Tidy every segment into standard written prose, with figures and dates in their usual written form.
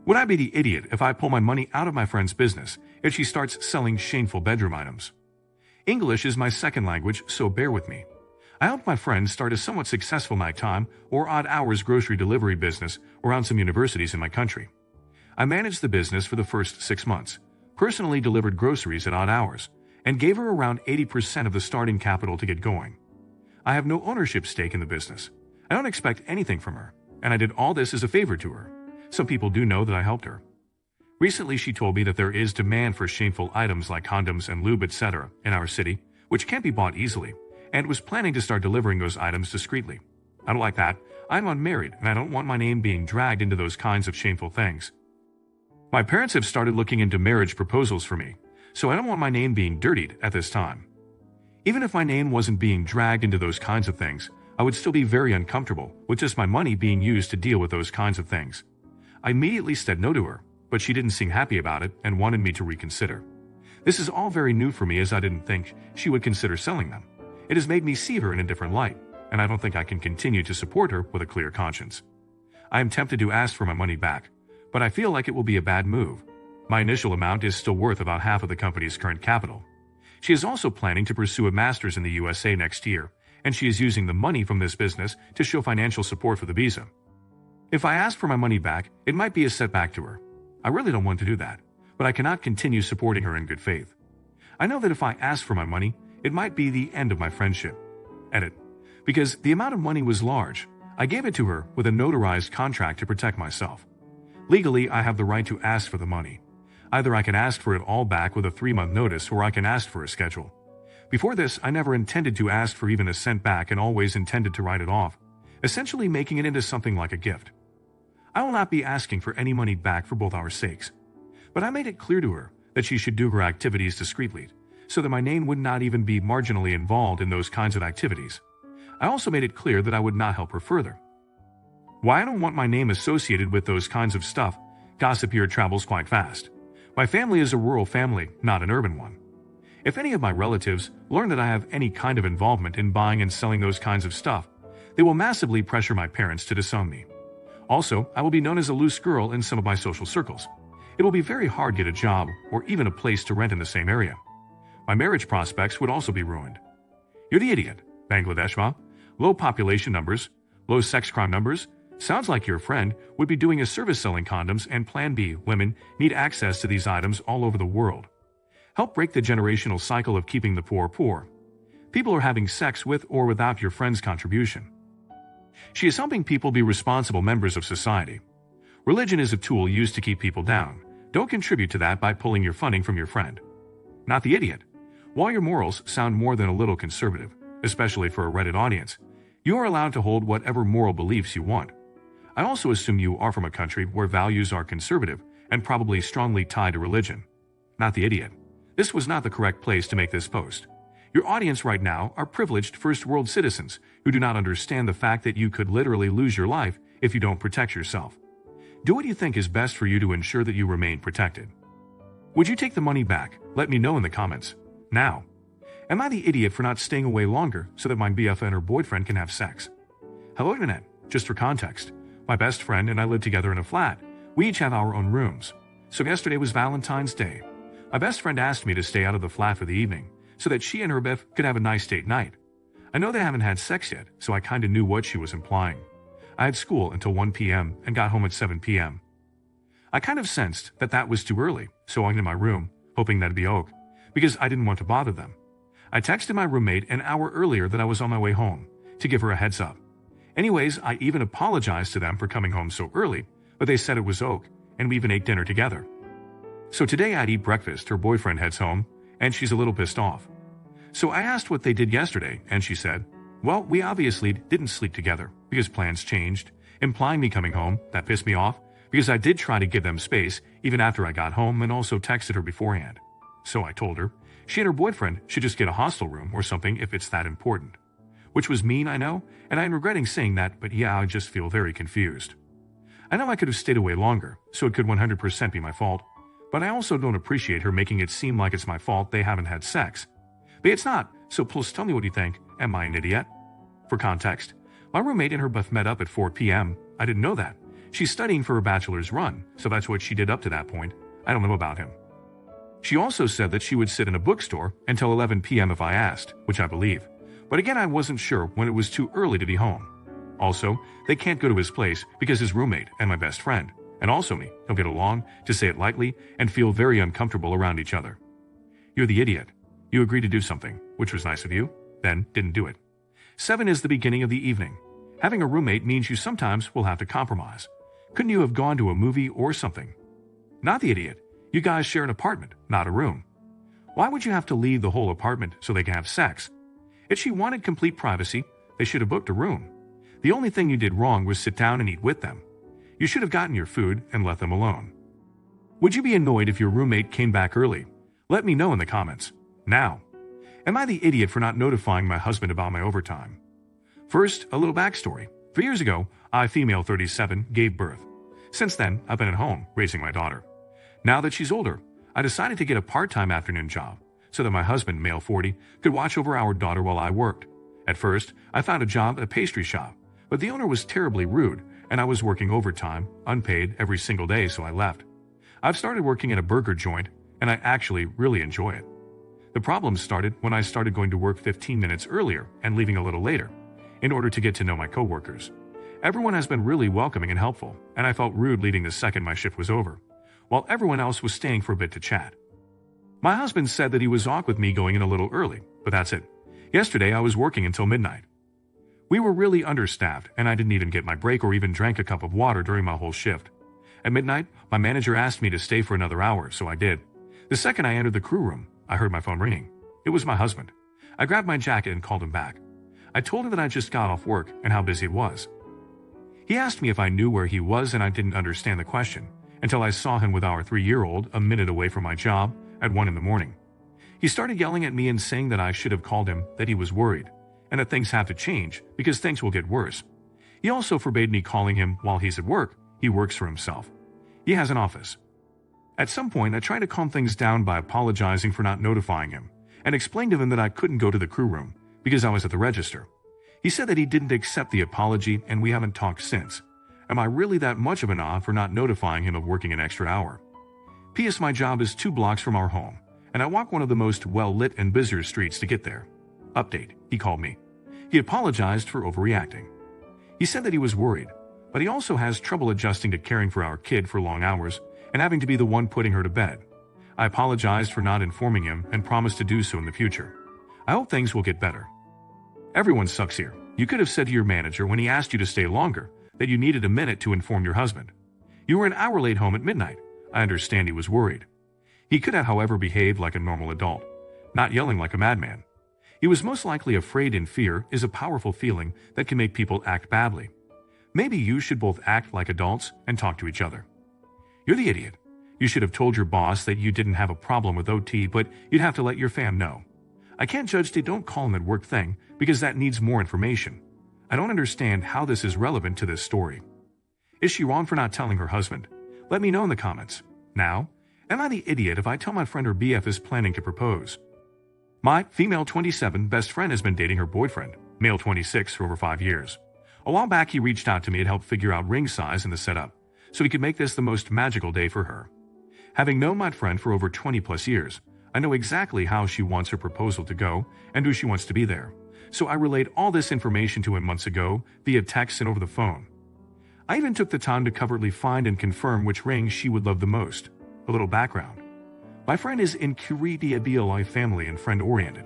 Would I be the idiot if I pull my money out of my friend's business if she starts selling shameful bedroom items? English is my second language, so bear with me. I helped my friend start a somewhat successful nighttime or odd hours grocery delivery business around some universities in my country. I managed the business for the first 6 months, personally delivered groceries at odd hours, and gave her around 80% of the starting capital to get going. I have no ownership stake in the business. I don't expect anything from her, and I did all this as a favor to her. Some people do know that I helped her. Recently, she told me that there is demand for shameful items like condoms and lube, etc. in our city, which can't be bought easily, and was planning to start delivering those items discreetly. I don't like that. I'm unmarried, and I don't want my name being dragged into those kinds of shameful things. My parents have started looking into marriage proposals for me, so I don't want my name being dirtied at this time. Even if my name wasn't being dragged into those kinds of things, I would still be very uncomfortable with just my money being used to deal with those kinds of things. I immediately said no to her, but she didn't seem happy about it and wanted me to reconsider. This is all very new for me, as I didn't think she would consider selling them. It has made me see her in a different light, and I don't think I can continue to support her with a clear conscience. I am tempted to ask for my money back, but I feel like it will be a bad move. My initial amount is still worth about half of the company's current capital. She is also planning to pursue a master's in the USA next year, and she is using the money from this business to show financial support for the visa. If I ask for my money back, it might be a setback to her. I really don't want to do that, but I cannot continue supporting her in good faith. I know that if I ask for my money, it might be the end of my friendship. Edit. Because the amount of money was large, I gave it to her with a notarized contract to protect myself. Legally, I have the right to ask for the money. Either I can ask for it all back with a 3-month notice, or I can ask for a schedule. Before this, I never intended to ask for even a cent back and always intended to write it off, essentially making it into something like a gift. I will not be asking for any money back for both our sakes. But I made it clear to her that she should do her activities discreetly, so that my name would not even be marginally involved in those kinds of activities. I also made it clear that I would not help her further. Why I don't want my name associated with those kinds of stuff, gossip here travels quite fast. My family is a rural family, not an urban one. If any of my relatives learn that I have any kind of involvement in buying and selling those kinds of stuff, they will massively pressure my parents to disown me. Also, I will be known as a loose girl in some of my social circles. It will be very hard to get a job or even a place to rent in the same area. My marriage prospects would also be ruined. You're the idiot. Bangladesh, ma? Low population numbers, low sex crime numbers. Sounds like your friend would be doing a service selling condoms, and Plan B, women need access to these items all over the world. Help break the generational cycle of keeping the poor poor. People are having sex with or without your friend's contribution. She is helping people be responsible members of society. Religion is a tool used to keep people down. Don't contribute to that by pulling your funding from your friend. Not the idiot. While your morals sound more than a little conservative, especially for a Reddit audience, you are allowed to hold whatever moral beliefs you want. I also assume you are from a country where values are conservative and probably strongly tied to religion. Not the idiot. This was not the correct place to make this post. Your audience right now are privileged first world citizens who do not understand the fact that you could literally lose your life if you don't protect yourself. Do what you think is best for you to ensure that you remain protected. Would you take the money back? Let me know in the comments. Now. Am I the idiot for not staying away longer so that my BF and her boyfriend can have sex? Hello internet. Just for context, my best friend and I live together in a flat. We each have our own rooms. So yesterday was Valentine's Day. My best friend asked me to stay out of the flat for the evening, so that she and her BF could have a nice date night. I know they haven't had sex yet, so I kinda knew what she was implying. I had school until 1 p.m. and got home at 7 p.m. I kind of sensed that that was too early, so I went in my room, hoping that'd be okay, because I didn't want to bother them. I texted my roommate an hour earlier that I was on my way home, to give her a heads up. Anyways, I even apologized to them for coming home so early, but they said it was okay, and we even ate dinner together. So today I'd eat breakfast, her boyfriend heads home, and she's a little pissed off. So I asked what they did yesterday, and she said, well, we obviously didn't sleep together, because plans changed, implying me coming home. That pissed me off, because I did try to give them space, even after I got home, and also texted her beforehand. So I told her, she and her boyfriend should just get a hostel room or something if it's that important. Which was mean, I know, and I'm regretting saying that, but yeah, I just feel very confused. I know I could have stayed away longer, so it could 100% be my fault, but I also don't appreciate her making it seem like it's my fault they haven't had sex. But it's not, so please tell me what you think. Am I an idiot? For context, my roommate and her BF met up at 4 p.m. I didn't know that. She's studying for her bachelor's run, so that's what she did up to that point. I don't know about him. She also said that she would sit in a bookstore until 11 p.m. if I asked, which I believe. But again, I wasn't sure when it was too early to be home. Also, they can't go to his place because his roommate and my best friend, and also me, don't get along, to say it lightly, and feel very uncomfortable around each other. You're the idiot. You agreed to do something, which was nice of you, then didn't do it. 7 is the beginning of the evening. Having a roommate means you sometimes will have to compromise. Couldn't you have gone to a movie or something? Not the idiot. You guys share an apartment, not a room. Why would you have to leave the whole apartment so they can have sex? If she wanted complete privacy, they should have booked a room. The only thing you did wrong was sit down and eat with them. You should have gotten your food and let them alone. Would you be annoyed if your roommate came back early? Let me know in the comments. Now, am I the idiot for not notifying my husband about my overtime? First, a little backstory. 3 years ago, I, female 37, gave birth. Since then, I've been at home raising my daughter. Now that she's older, I decided to get a part-time afternoon job so that my husband, male 40, could watch over our daughter while I worked. At first, I found a job at a pastry shop, but the owner was terribly rude and I was working overtime, unpaid, every single day, so I left. I've started working at a burger joint and I actually really enjoy it. The problem started when I started going to work 15 minutes earlier and leaving a little later in order to get to know my coworkers. Everyone has been really welcoming and helpful, and I felt rude leaving the second my shift was over, while everyone else was staying for a bit to chat. My husband said that he was awkward with me going in a little early, but that's it. Yesterday I was working until midnight. We were really understaffed, and I didn't even get my break or even drank a cup of water during my whole shift. At midnight, my manager asked me to stay for another hour, so I did. The second I entered the crew room, I heard my phone ringing. It was my husband. I grabbed my jacket and called him back. I told him that I just got off work and how busy it was. He asked me if I knew where he was, and I didn't understand the question until I saw him with our 3-year-old a minute away from my job at 1 in the morning. He started yelling at me and saying that I should have called him, that he was worried, and that things have to change because things will get worse. He also forbade me calling him while he's at work. He works for himself. He has an office. At some point, I tried to calm things down by apologizing for not notifying him and explained to him that I couldn't go to the crew room because I was at the register. He said that he didn't accept the apology and we haven't talked since. Am I really that much of an odd for not notifying him of working an extra hour? P.S. My job is 2 blocks from our home, and I walk one of the most well-lit and busier streets to get there. Update, he called me. He apologized for overreacting. He said that he was worried, but he also has trouble adjusting to caring for our kid for long hours and having to be the one putting her to bed. I apologized for not informing him and promised to do so in the future. I hope things will get better. Everyone sucks here. You could have said to your manager when he asked you to stay longer that you needed a minute to inform your husband. You were an hour late home at midnight. I understand he was worried. He could have, however, behaved like a normal adult, not yelling like a madman. He was most likely afraid, and fear is a powerful feeling that can make people act badly. Maybe you should both act like adults and talk to each other. You're the idiot. You should have told your boss that you didn't have a problem with OT, but you'd have to let your fam know. I can't judge the don't call him at work thing because that needs more information. I don't understand how this is relevant to this story. Is she wrong for not telling her husband? Let me know in the comments. Now, am I the idiot if I tell my friend her BF is planning to propose? My female 27 best friend has been dating her boyfriend, male 26, for over 5 years. A while back he reached out to me to help figure out ring size and the setup, so he could make this the most magical day for her. Having known my friend for over 20 plus years, I know exactly how she wants her proposal to go and who she wants to be there. So I relayed all this information to him months ago via text and over the phone. I even took the time to covertly find and confirm which ring she would love the most. A little background. My friend is incredibly BLI family and friend-oriented,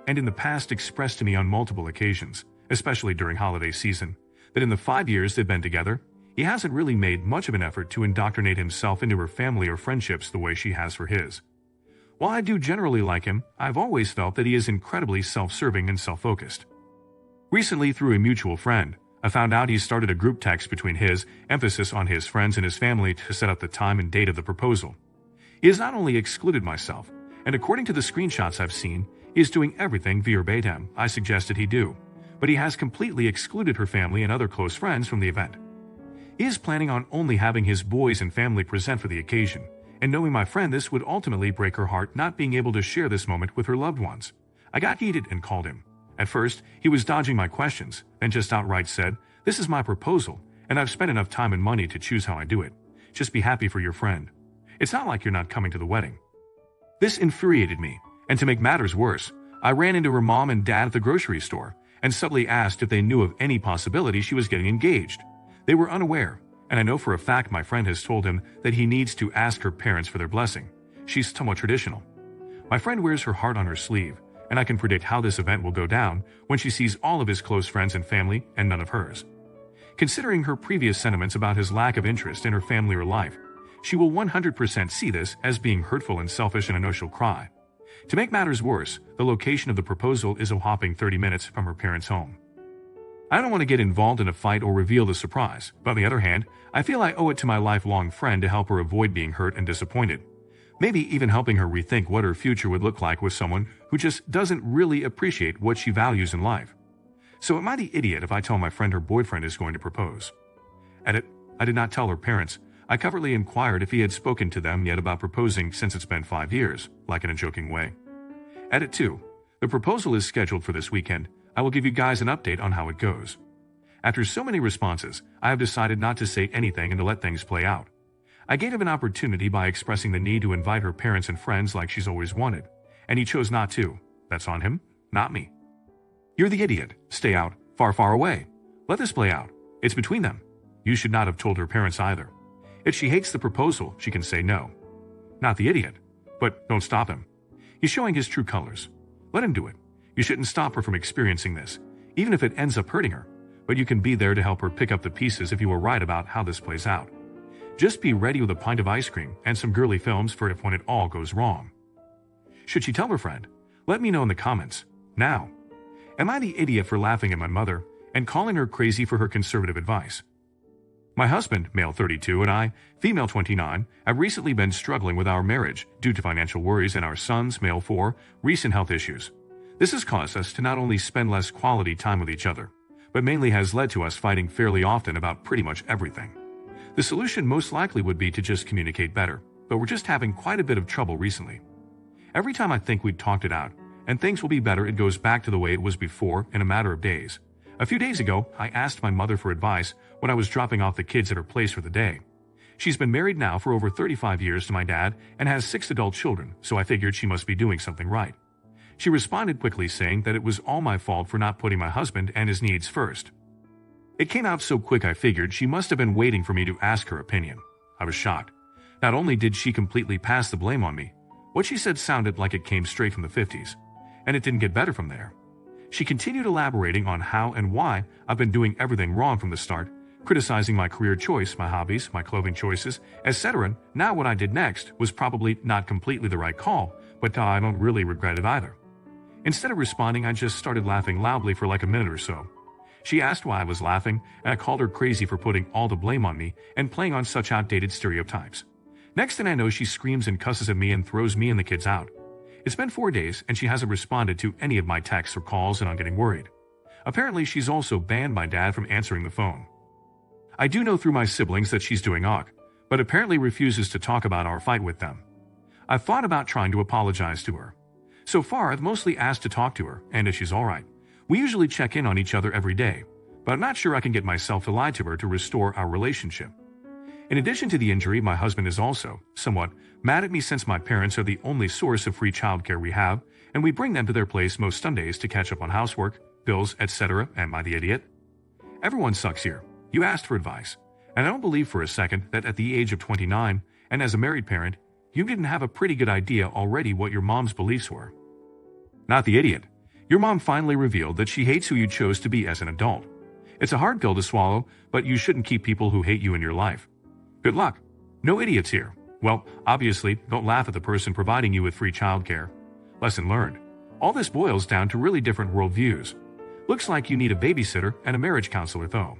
and in the past expressed to me on multiple occasions, especially during holiday season, that in the 5 years they've been together, he hasn't really made much of an effort to indoctrinate himself into her family or friendships the way she has for his. While I do generally like him, I've always felt that he is incredibly self-serving and self-focused. Recently, through a mutual friend, I found out he started a group text between his emphasis on his friends and his family to set up the time and date of the proposal. He has not only excluded myself, and according to the screenshots I've seen, he is doing everything verbatim I suggested he do, but he has completely excluded her family and other close friends from the event. He is planning on only having his boys and family present for the occasion, and knowing my friend, this would ultimately break her heart not being able to share this moment with her loved ones. I got heated and called him. At first, he was dodging my questions, then just outright said, "This is my proposal, and I've spent enough time and money to choose how I do it. Just be happy for your friend. It's not like you're not coming to the wedding. This infuriated me, and to make matters worse, I ran into her mom and dad at the grocery store and subtly asked if they knew of any possibility she was getting engaged. They were unaware, and I know for a fact my friend has told him that he needs to ask her parents for their blessing. She's somewhat traditional. My friend wears her heart on her sleeve, and I can predict how this event will go down when she sees all of his close friends and family and none of hers. Considering her previous sentiments about his lack of interest in her family or life, she will 100% see this as being hurtful and selfish, and I know she'll cry. To make matters worse, the location of the proposal is a whopping 30 minutes from her parents' home. I don't want to get involved in a fight or reveal the surprise, but on the other hand, I feel I owe it to my lifelong friend to help her avoid being hurt and disappointed. Maybe even helping her rethink what her future would look like with someone who just doesn't really appreciate what she values in life. So am I the idiot if I tell my friend her boyfriend is going to propose? Edit: I did not tell her parents. I covertly inquired if he had spoken to them yet about proposing since it's been 5 years, like in a joking way. Edit 2. The proposal is scheduled for this weekend. I will give you guys an update on how it goes. After so many responses, I have decided not to say anything and to let things play out. I gave him an opportunity by expressing the need to invite her parents and friends like she's always wanted, and he chose not to. That's on him, not me. You're the idiot. Stay out, far, far away. Let this play out. It's between them. You should not have told her parents either. If she hates the proposal, she can say no. Not the idiot. But don't stop him. He's showing his true colors. Let him do it. You shouldn't stop her from experiencing this, even if it ends up hurting her. But you can be there to help her pick up the pieces if you are right about how this plays out. Just be ready with a pint of ice cream and some girly films for if when it all goes wrong. Should she tell her friend? Let me know in the comments. Now. Am I the idiot for laughing at my mother and calling her crazy for her conservative advice? My husband, male 32, and I, female 29, have recently been struggling with our marriage due to financial worries and our sons, male 4, recent health issues. This has caused us to not only spend less quality time with each other, but mainly has led to us fighting fairly often about pretty much everything. The solution most likely would be to just communicate better, but we're just having quite a bit of trouble recently. Every time I think we'd talked it out, and things will be better, it goes back to the way it was before in a matter of days. A few days ago, I asked my mother for advice when I was dropping off the kids at her place for the day. She's been married now for over 35 years to my dad and has 6 adult children, so I figured she must be doing something right. She responded quickly saying that it was all my fault for not putting my husband and his needs first. It came out so quick I figured she must have been waiting for me to ask her opinion. I was shocked. Not only did she completely pass the blame on me, what she said sounded like it came straight from the 50s, and it didn't get better from there. She continued elaborating on how and why I've been doing everything wrong from the start, criticizing my career choice, my hobbies, my clothing choices, etc. Now what I did next was probably not completely the right call, but I don't really regret it either. Instead of responding, I just started laughing loudly for like a minute or so. She asked why I was laughing, and I called her crazy for putting all the blame on me and playing on such outdated stereotypes. Next thing I know, she screams and cusses at me and throws me and the kids out. It's been 4 days, and she hasn't responded to any of my texts or calls, and I'm getting worried. Apparently, she's also banned my dad from answering the phone. I do know through my siblings that she's doing OK, but apparently refuses to talk about our fight with them. I've thought about trying to apologize to her. So far, I've mostly asked to talk to her, and if she's alright. We usually check in on each other every day, but I'm not sure I can get myself to lie to her to restore our relationship. In addition to the injury, my husband is also somewhat mad at me since my parents are the only source of free childcare we have, and we bring them to their place most Sundays to catch up on housework, bills, etc. Am I the idiot? Everyone sucks here. You asked for advice, and I don't believe for a second that at the age of 29, and as a married parent, you didn't have a pretty good idea already what your mom's beliefs were. Not the idiot. Your mom finally revealed that she hates who you chose to be as an adult. It's a hard pill to swallow, but you shouldn't keep people who hate you in your life. Good luck. No idiots here. Well, obviously, don't laugh at the person providing you with free childcare. Lesson learned. All this boils down to really different worldviews. Looks like you need a babysitter and a marriage counselor though.